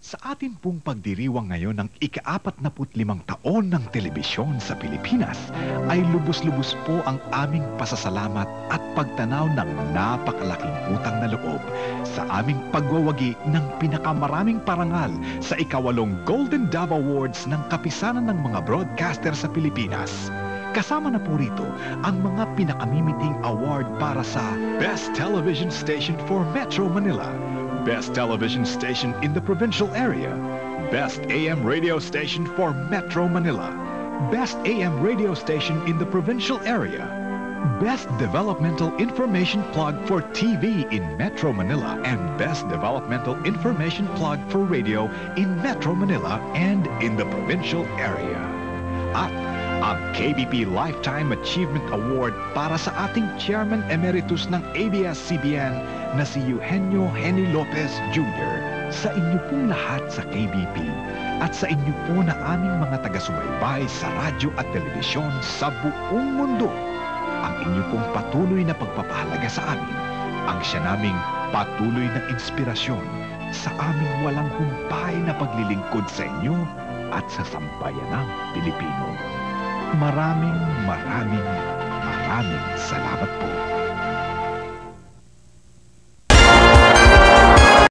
Sa atin pong pagdiriwang ngayon ng ika-45 taon ng telebisyon sa Pilipinas, ay lubos-lubos po ang aming pasasalamat at pagtanaw ng napakalaking utang na loob sa aming pagwawagi ng pinakamaraming parangal sa ika-8 Golden Dove Awards ng kapisanan ng mga broadcaster sa Pilipinas. Kasama na po rito ang mga pinakamimiting award para sa Best Television Station for Metro Manila, Best Television Station in the Provincial Area, Best AM Radio Station for Metro Manila, Best AM Radio Station in the Provincial Area, Best Developmental Information Plug for TV in Metro Manila, and Best Developmental Information Plug for Radio in Metro Manila and in the Provincial Area. At ang KBP Lifetime Achievement Award para sa ating Chairman Emeritus ng ABS-CBN na si Eugenio Henny Lopez Jr. Sa inyo pong lahat sa KBP at sa inyo po na aming mga taga-subaybay sa radyo at telebisyon sa buong mundo, ang inyo pong patuloy na pagpapahalaga sa amin, ang siya naming patuloy na inspirasyon sa aming walang humpay na paglilingkod sa inyo at sa sambayanang Pilipino. Maraming salamat po.